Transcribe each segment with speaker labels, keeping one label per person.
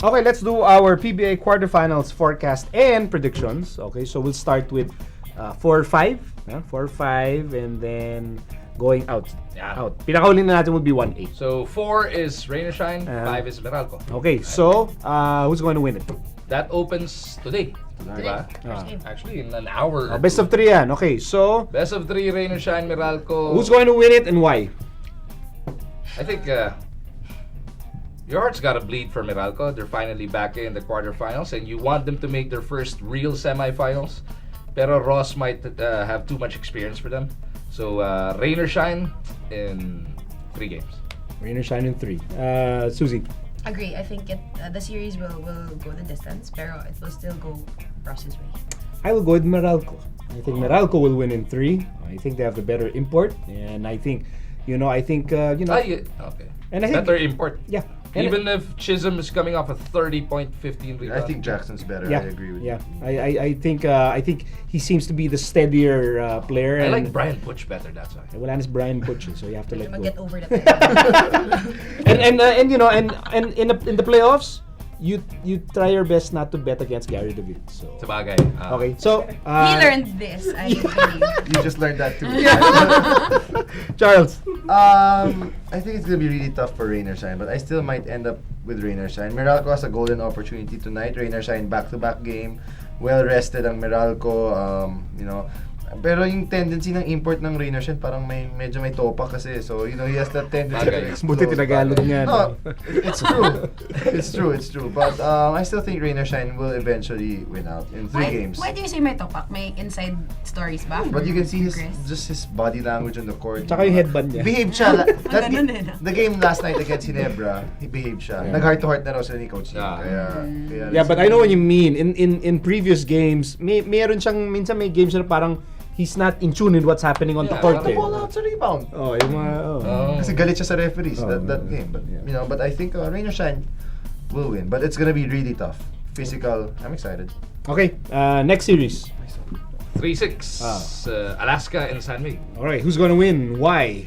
Speaker 1: Okay, let's do our PBA quarterfinals forecast and predictions. Okay, so we'll start with 4-5. 4-5 and then going out.
Speaker 2: Yeah.
Speaker 1: Out. Pinakahuli na natin would be 1-8.
Speaker 2: So 4 is Rain or Shine, 5 is Meralco.
Speaker 1: Okay, so who's going to win it?
Speaker 2: That opens today. Diba? Actually, in an hour.
Speaker 1: Best of 3 yan. Okay, so
Speaker 2: Best of 3, Rain or Shine, Meralco.
Speaker 1: who's going to win it and why?
Speaker 2: I think your heart's gotta bleed for Meralco. They're finally back in the quarterfinals, and you want them to make their first real semifinals. Pero Ross might have too much experience for them. So Rain or Shine in 3 games.
Speaker 1: Rain or Shine in 3. Susie?
Speaker 3: Agree. I think the series will go the distance, pero it will still go Ross's way.
Speaker 1: I will go with Meralco. I think Meralco will win in 3. I think they have the better import, and I think,
Speaker 2: Okay.
Speaker 1: And I think
Speaker 2: better import.
Speaker 1: Yeah.
Speaker 2: Even if Chisholm is coming off a 30.15 rebound.
Speaker 4: I think Jackson's better.
Speaker 1: Yeah,
Speaker 4: I agree with
Speaker 1: yeah.
Speaker 4: you.
Speaker 1: I think he seems to be the steadier player.
Speaker 2: I
Speaker 1: and
Speaker 2: like Brian Butch better, that's why.
Speaker 1: Wala na si Brian Butch, so you have to let go.
Speaker 3: Get over that.
Speaker 1: and in the playoffs, you try your best not to bet against Gary DeVitt. So
Speaker 2: Sabagay.
Speaker 1: okay, so
Speaker 3: He learned this. I believe.
Speaker 4: You just learned that too.
Speaker 1: Charles.
Speaker 4: I think it's gonna be really tough for Rain or Shine, but I still might end up with Rain or Shine. Meralco has a golden opportunity tonight. Rain or Shine back-to-back game. Well rested ang Meralco. Pero yung tendency ng import ng Rain or Shine parang medyo may topak kasi. So, he has that tendency to explode.
Speaker 1: Buti tinagalog niya.
Speaker 4: No, it's true. It's true. But I still think Rain or Shine will eventually win out in 3 games.
Speaker 3: Why do you say may topak? May inside stories ba?
Speaker 4: But you can see
Speaker 3: Chris?
Speaker 4: his body language on the court.
Speaker 1: Tsaka yung headband niya.
Speaker 4: Behaved siya.
Speaker 3: Ganun eh, no?
Speaker 4: The game last night against Ginebra, he behaved siya.
Speaker 1: Yeah.
Speaker 4: Nag-heart-to-heart na raw sila ni Coach Lee.
Speaker 2: Yeah.
Speaker 1: Yeah, but I know what you mean. In previous games, meron siyang minsan may games na parang he's not in tune with what's happening on the court.
Speaker 4: The ball out sa rebound.
Speaker 1: Yung mga
Speaker 4: Kasi galit siya sa referees that
Speaker 1: yeah.
Speaker 4: game. But
Speaker 1: Yeah.
Speaker 4: but I think Rain or Shine will win. But it's gonna be really tough. Physical. I'm excited.
Speaker 1: Okay, next series.
Speaker 2: 3-6. Alaska and San Mig.
Speaker 1: Alright, who's gonna win? Why?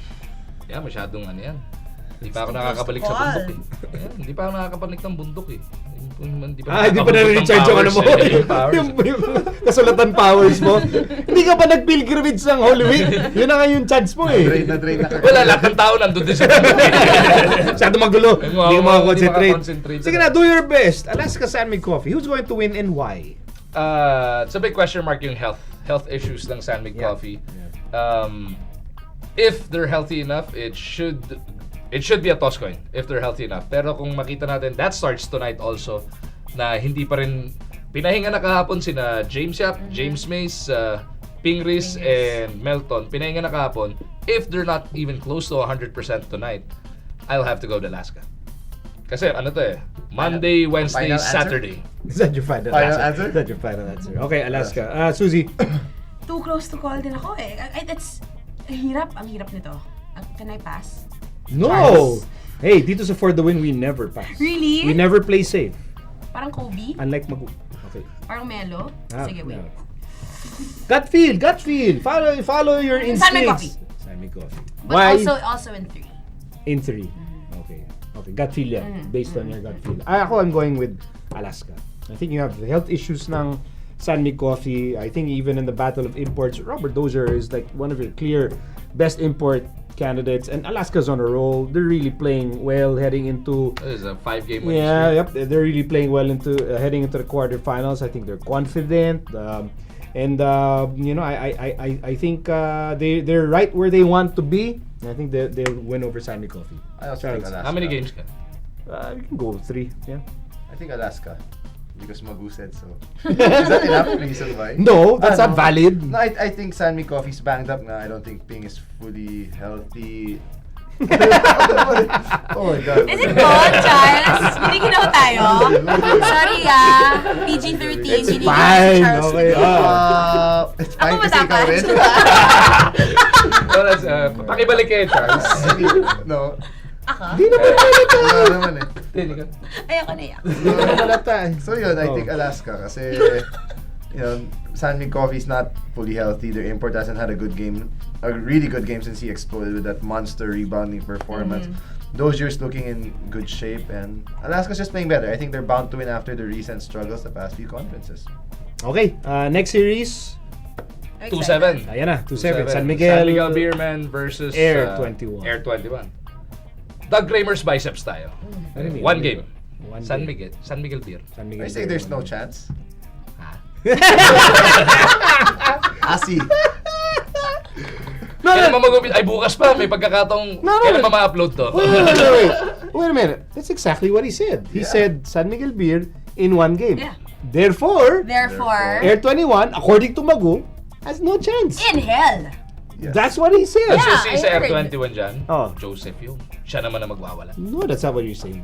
Speaker 2: Yeah, masyadong yan. Hindi pa ako nakakabalik sa bundok eh. Yeah, hindi pa ako nakakabalik ng bundok eh. Hindi
Speaker 1: pa na-recharge yung ano mo. yung kasulatan powers mo. Hindi ka pa nag-pilgrimage ng Holy Week. Yun na nga yung chance mo eh.
Speaker 4: Na-drain na
Speaker 2: Wala, lahat ng tao nandun din sa bundok.
Speaker 1: Masyado magulo. Hindi ka makakonsentrate. Sige na, do your best. Alaska San Mig Coffee. Who's going to win and why?
Speaker 2: It's a big question mark yung health issues ng San Mig Coffee.
Speaker 1: Yeah.
Speaker 2: If they're healthy enough, it should be a toss coin if they're healthy enough. Pero kung makita natin, that starts tonight also, na hindi pa rin pinahinga na kahapon sina James Yap, James Mays, Pingris, and Melton. Pinahinga na kahapon. If they're not even close to 100% tonight, I'll have to go to Alaska. Kasi ano to eh, Monday, Wednesday, Saturday.
Speaker 1: Is that your final
Speaker 4: answer?
Speaker 1: Is that your final answer? Okay, Alaska. Susie.
Speaker 3: Too close to call din ako eh. It's ang hirap nito. Can I pass?
Speaker 1: No!
Speaker 3: Charles.
Speaker 1: Hey, dito sa For the Win, we never pass.
Speaker 3: Really?
Speaker 1: We never play safe.
Speaker 3: Parang Kobe?
Speaker 1: Unlike Okay.
Speaker 3: Parang Melo? Sige, wait.
Speaker 1: No. Gut feel. Follow your instincts.
Speaker 3: San Mig Coffee.
Speaker 1: San Mig Coffee.
Speaker 3: But
Speaker 1: Why?
Speaker 3: also in 3.
Speaker 1: In 3. Okay. Gut feel yan. Based on your gut feel. I'm going with Alaska. I think you have health issues ng San Mig Coffee. I think even in the battle of imports, Robert Dozier is like one of your clear best import candidates, and Alaska's on a roll. They're really playing well heading into.
Speaker 2: This is a 5-game
Speaker 1: streak.
Speaker 2: win.
Speaker 1: Yep. They're really playing well into heading into the quarterfinals. I think they're confident, and I think they're right where they want to be. I think they'll win over San Mig Coffee.
Speaker 4: I also think Alaska.
Speaker 2: How many games ka?
Speaker 1: You can go 3. Yeah.
Speaker 4: I think Alaska. Because Magu said so. Is that enough reason why?
Speaker 1: No, that's not valid.
Speaker 4: No, I think San Mig Coffee's banged up na. I don't think Ping is fully healthy. Oh my God.
Speaker 3: Is it good, Charles? Hindi ginawa tayo? Sorry PG-13.
Speaker 1: It's
Speaker 3: hindi
Speaker 1: fine.
Speaker 3: Charles.
Speaker 1: Okay.
Speaker 4: It's fine
Speaker 3: Ako
Speaker 4: kasi ikaw rin.
Speaker 2: Pakibalik kayo, Charles.
Speaker 4: No.
Speaker 3: Ako?
Speaker 1: Hindi naman
Speaker 4: Wala naman eh.
Speaker 3: Ayoko na yan.
Speaker 4: So yun, I think Alaska kasi San Mig Coffee is not fully healthy. Their import hasn't had a really good game since he exploded with that monster rebounding performance. Dozier's looking in good shape, and Alaska's just playing better. I think they're bound to win after the recent struggles the past few conferences.
Speaker 1: Okay, next series.
Speaker 2: 2-7.
Speaker 1: Ayan na, 2-7. San
Speaker 2: San
Speaker 1: Miguel,
Speaker 2: Miguel Beerman versus
Speaker 1: Air 21.
Speaker 2: Air 21. Doug Kramer's biceps tayo.
Speaker 1: Ano yun?
Speaker 2: One game.
Speaker 1: One
Speaker 2: San
Speaker 1: game.
Speaker 2: Miguel. San Miguel Beer.
Speaker 1: San
Speaker 4: I
Speaker 1: Miguel.
Speaker 4: say there's no chance.
Speaker 2: Ha?
Speaker 4: Asi.
Speaker 2: Kailan mamagupit? Ay, bukas pa. May pagkakataong kailan ma-upload to.
Speaker 1: Wait a minute. That's exactly what he said. He said San Miguel Beer in one game.
Speaker 3: Yeah.
Speaker 1: Therefore, Air 21, according to Magu, has no chance.
Speaker 3: In hell.
Speaker 4: Yes.
Speaker 1: That's what he said.
Speaker 2: Ang susi
Speaker 3: I
Speaker 2: sa Air
Speaker 3: heard.
Speaker 2: 21 dyan,
Speaker 1: Oh.
Speaker 2: Joseph yung. Siya naman ang magwawala.
Speaker 1: No, that's not what you're saying.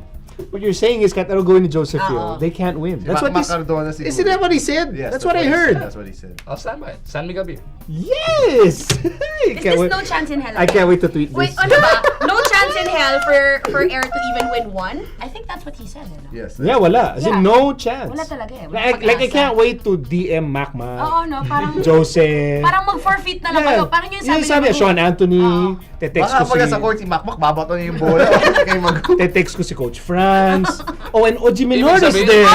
Speaker 1: What you're saying is kahit ano gawin ni Joseph Yo, they can't win. That's what he's...
Speaker 4: Cardona siguro.
Speaker 1: Isn't that what he said?
Speaker 4: Yes,
Speaker 1: that's what I heard.
Speaker 4: That's what he said.
Speaker 2: I'll stand by it. San Miguel Beer.
Speaker 1: Yes!
Speaker 3: Is this no chance in hell?
Speaker 1: I can't wait to tweet
Speaker 3: Wait,
Speaker 1: this.
Speaker 3: ano ba? No chance in hell for Air to even win one? I think that's what he said. Ano?
Speaker 4: Yes.
Speaker 1: Yeah, wala. As in,
Speaker 3: Yeah.
Speaker 1: no chance.
Speaker 3: Wala talaga eh. Wala
Speaker 1: Like I
Speaker 3: pag-asa.
Speaker 1: can't wait to DM Macma,
Speaker 3: Oo, no? Parang,
Speaker 1: Joseph.
Speaker 3: parang mag-forfeit na lang kayo. Parang yung sabi
Speaker 1: Yung
Speaker 3: ni Magu.
Speaker 1: Sean Anthony,
Speaker 3: Oo.
Speaker 1: te-text
Speaker 4: Baka
Speaker 1: ko
Speaker 4: pag
Speaker 1: si...
Speaker 4: sa court si Makmak, babato niya yung bola. Kay Mag.
Speaker 1: Te-text ko si Coach Franz. Oh, and Oji
Speaker 2: Ibig
Speaker 1: Minor is
Speaker 2: sabihin-
Speaker 1: there.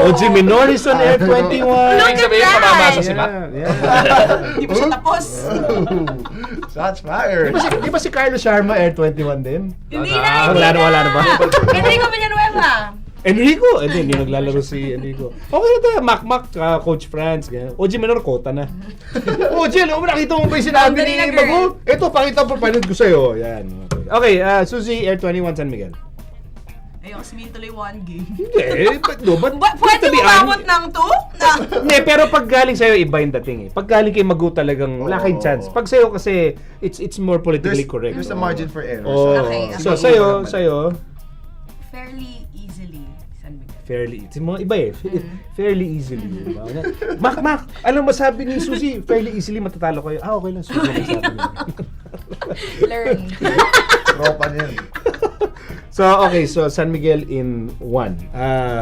Speaker 1: Oji Minor is on Air 21.
Speaker 2: Ibig sabihin,
Speaker 3: that!
Speaker 2: mamamasa si Mac.
Speaker 1: Yeah.
Speaker 3: Hindi pa siya tapos.
Speaker 4: Shots fired.
Speaker 1: Di ba si Carlos Sharma Air 21 din?
Speaker 3: Hindi
Speaker 2: Ah,
Speaker 3: na, hindi
Speaker 1: wala na,
Speaker 3: na.
Speaker 1: wala na ba?
Speaker 3: Enrico Villanueva.
Speaker 1: Enrico! Hindi naglalaro si Enrico. Okay na tayo, Mac, Coach Franz. Ganyan. Oji Minor, kota na. Oji, alam mo, nakita mo ba yung sinabi
Speaker 3: Boundary na,
Speaker 1: ni
Speaker 3: girl.
Speaker 1: Magu? Ito, pakita pa, panood ko sa'yo. Yan. Okay, Suzy, Air 21, San Miguel.
Speaker 3: Ayoko sabihin tuloy one game.
Speaker 1: Hindi, but
Speaker 3: Pwede
Speaker 1: to be
Speaker 3: mo mabot
Speaker 1: honest-
Speaker 3: ng 2?
Speaker 1: Hindi, pero pag galing sa'yo, iba yung dating eh. Pag galing kay Magu talagang wala kayong chance. Pag sa'yo kasi, it's more politically correct.
Speaker 4: There's a margin for error.
Speaker 1: Oh.
Speaker 3: Okay,
Speaker 1: So,
Speaker 3: okay.
Speaker 1: sa'yo,
Speaker 3: Fairly easily, San Miguel.
Speaker 1: fairly, it's mga iba eh. Fairly easily. Diba? Mac, alam mo sabi ni Suzy, fairly easily matatalo kayo. Okay lang, Suzy. Ang sabi niya.
Speaker 3: Learn.
Speaker 4: Tropa niya.
Speaker 1: So, okay, so San Miguel in 1.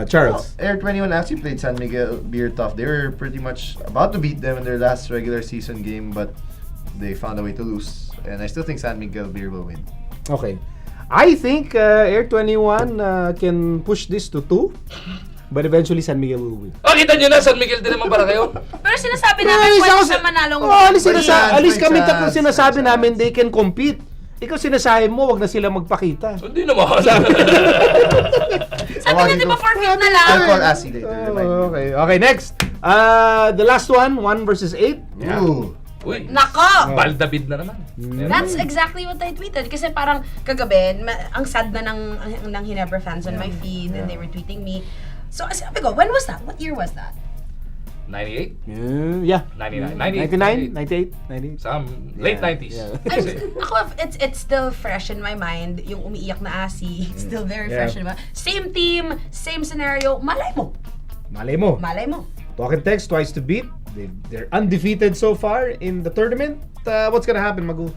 Speaker 1: Charles.
Speaker 4: Air 21 actually played San Miguel Beer tough. They were pretty much about to beat them in their last regular season game, but they found a way to lose. And I still think San Miguel Beer will win.
Speaker 1: Okay. I think Air 21 can push this to 2, but eventually San Miguel will win.
Speaker 2: Oh, kita nyo na, San Miguel din naman para kayo.
Speaker 3: Pero sinasabi namin, pwede siya manalong.
Speaker 1: Alis kami
Speaker 4: chance,
Speaker 1: tatlo sinasabi namin they can compete. Ikaw sinasabi mo, wag na sila magpakita.
Speaker 2: Hindi naman.
Speaker 3: Sabi niya, di ba forfeit na lang?
Speaker 4: I'll call Asi later. Remind me.
Speaker 1: Okay, okay, next. The last one, 1 versus 8.
Speaker 4: Ooh.
Speaker 2: Uy,
Speaker 3: Nako!
Speaker 2: Baldabid na naman.
Speaker 3: That's exactly what I tweeted. Kasi parang kagabi, ang sad na ng Hinebra fans on my feed and they were tweeting me. So sabi ko, when was that? What year was that?
Speaker 2: 98?
Speaker 1: Yeah.
Speaker 2: 99?
Speaker 1: 99, 98, 98.
Speaker 2: Some late 90s.
Speaker 1: Yeah.
Speaker 2: Kasi,
Speaker 3: Ako, it's still fresh in my mind. Yung umiiyak na Asi, it's still very
Speaker 1: Yeah.
Speaker 3: fresh in my mind. Same team, same scenario. Malay mo.
Speaker 1: Malay mo.
Speaker 3: Malay mo.
Speaker 1: Talk and Text twice to beat. They're undefeated so far in the tournament. What's gonna happen, Magu?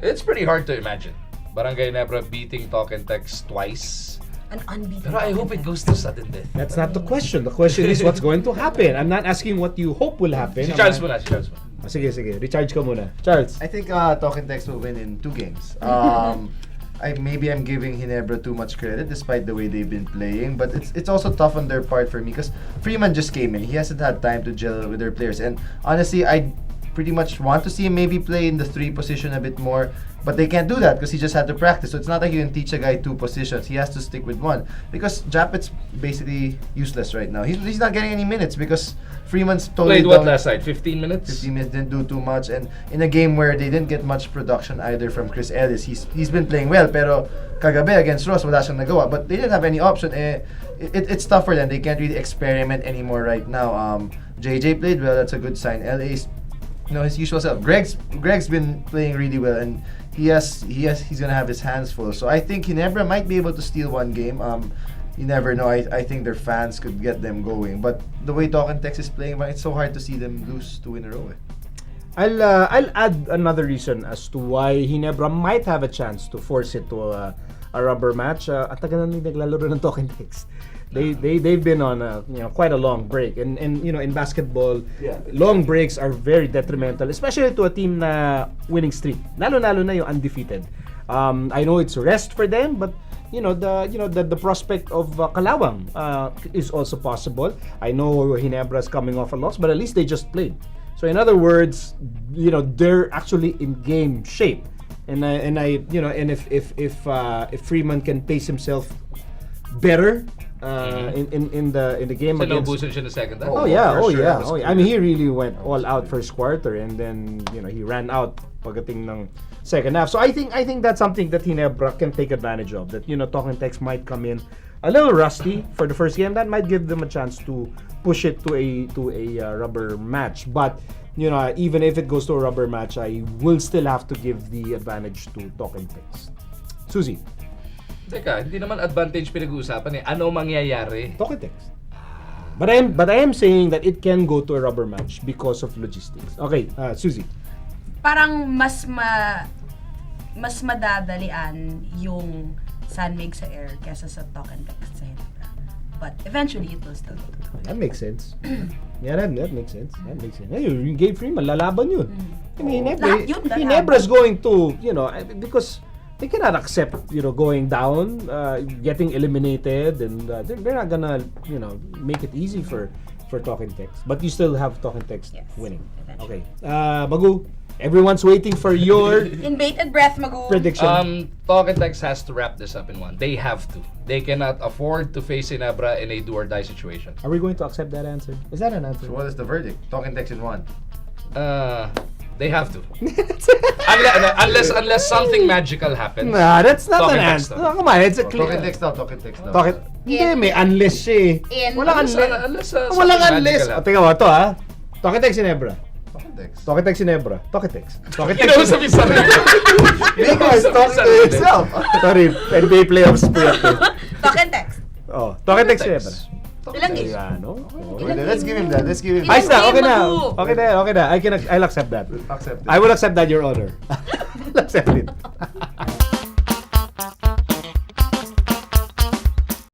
Speaker 2: it's pretty hard to imagine. Barangay Nebra beating Talk and Text twice.
Speaker 3: An unbeaten.
Speaker 2: Pero I hope it goes to sudden death.
Speaker 1: That's not the question. The question is what's going to happen. I'm not asking what you hope will happen.
Speaker 2: Si Charles muna, si Charles muna.
Speaker 1: Sige. Recharge ka muna. Charles.
Speaker 4: I think Talk and Text will win in 2 games. Maybe I'm giving Hinebra too much credit despite the way they've been playing, but it's also tough on their part for me because Freeman just came in. He hasn't had time to gel with their players, and honestly, I pretty much want to see him maybe play in the 3 position a bit more, but they can't do that because he just had to practice. So it's not like you can teach a guy 2 positions. He has to stick with 1 because Japet's basically useless right now. He's not getting any minutes because Freeman's totally
Speaker 2: Played what
Speaker 4: down.
Speaker 2: last night? 15 minutes?
Speaker 4: 15 minutes, didn't do too much, and in a game where they didn't get much production either from Chris Ellis, he's been playing well, pero kagabi against Ross wala siyang nagawa, but they didn't have any option. It's tough for them. They can't really experiment anymore right now. JJ played well, that's a good sign. LA's his usual self. Greg's been playing really well, and he's gonna have his hands full. So I think Hinebra might be able to steal 1 game. You never know. I think their fans could get them going. But the way Talk and Text is playing, it's so hard to see them lose 2 in a row.
Speaker 1: I'll add another reason as to why Hinebra might have a chance to force it to a rubber match. At tagal na naglalaro ng Talk and Text. They've been on quite a long break, and in basketball, long breaks are very detrimental, especially to a team na winning streak. Lalo na yung undefeated. I know it's rest for them, but the prospect of Kalawang is also possible. I know Ginebra's coming off a loss, but at least they just played. So in other words, they're actually in game shape. And if Freeman can pace himself better in the game
Speaker 2: So
Speaker 1: against.
Speaker 2: naubusan siya in the second half.
Speaker 1: Oh yeah.
Speaker 4: That was
Speaker 1: I mean, he really went all out first quarter, and then he ran out pagdating ng second half. So I think that's something that Ginebra can take advantage of. That Talking Tex might come in a little rusty for the first game. That might give them a chance to push it to a rubber match. But even if it goes to a rubber match, I will still have to give the advantage to Talking Tex. Suzy,
Speaker 2: Teka, hindi naman advantage pinag-uusapan eh. Ano mangyayari?
Speaker 1: Talking Tex. But I am saying that it can go to a rubber match because of logistics. Okay, Suzy.
Speaker 3: Parang mas madadalian yung San Mig sa air kesa sa Talk and Text sa Ginebra. But eventually, it will still go to Talk and
Speaker 1: That makes sense. Yeah, that makes sense. That makes sense. Hey, yung Gabe Freeman, lalaban yun. I mean,
Speaker 3: Lahat yun, lalaban.
Speaker 1: Ginebra's going to, because they cannot accept, going down, getting eliminated, and they're not gonna, make it easy for Talking Text. But you still have Talking Text
Speaker 3: Yes,
Speaker 1: winning.
Speaker 3: eventually.
Speaker 1: Okay. Bagu, everyone's waiting for your
Speaker 3: In bated breath, Magu.
Speaker 1: prediction.
Speaker 2: Talking Tex has to wrap this up in one. They have to. They cannot afford to face Ginebra in a do or die situation.
Speaker 1: Are we going to accept that answer? Is that an answer?
Speaker 4: So what is the verdict? Talking Tex in 1.
Speaker 2: They have to. unless something magical happens.
Speaker 1: Nah, that's not
Speaker 2: Talking
Speaker 1: an
Speaker 2: Text
Speaker 1: answer.
Speaker 2: daw.
Speaker 1: No, come on, it's a
Speaker 4: Talking
Speaker 1: clear.
Speaker 4: Tex daw, Talking Tex daw.
Speaker 1: Bakit? Hindi, may unless siya eh. Walang
Speaker 2: Unless,
Speaker 1: unless.
Speaker 2: something
Speaker 1: Walang
Speaker 2: magical
Speaker 1: unless.
Speaker 2: happens.
Speaker 1: Tingnan mo, ito ha. Talking Tex Ginebra.
Speaker 4: Talking Tex.
Speaker 1: Talking Tex Ginebra. Talking Tex. Talking Tex.
Speaker 2: Kinausap yung sarili.
Speaker 1: Because Talking
Speaker 2: Sarili.
Speaker 1: Tex. Sorry, NBA playoffs po yan.
Speaker 3: Talk and Text.
Speaker 1: Oh, Talking Tex
Speaker 2: Talking
Speaker 1: Ginebra.
Speaker 2: Tex.
Speaker 3: Ilang game?
Speaker 1: Ayan, no?
Speaker 4: Okay, let's give him that. Let's give him
Speaker 1: Ayos na, okay na.
Speaker 3: Magu.
Speaker 1: Okay na. I'll accept that.
Speaker 4: Accept it.
Speaker 1: I will accept that, Your Honor. I'll accept it.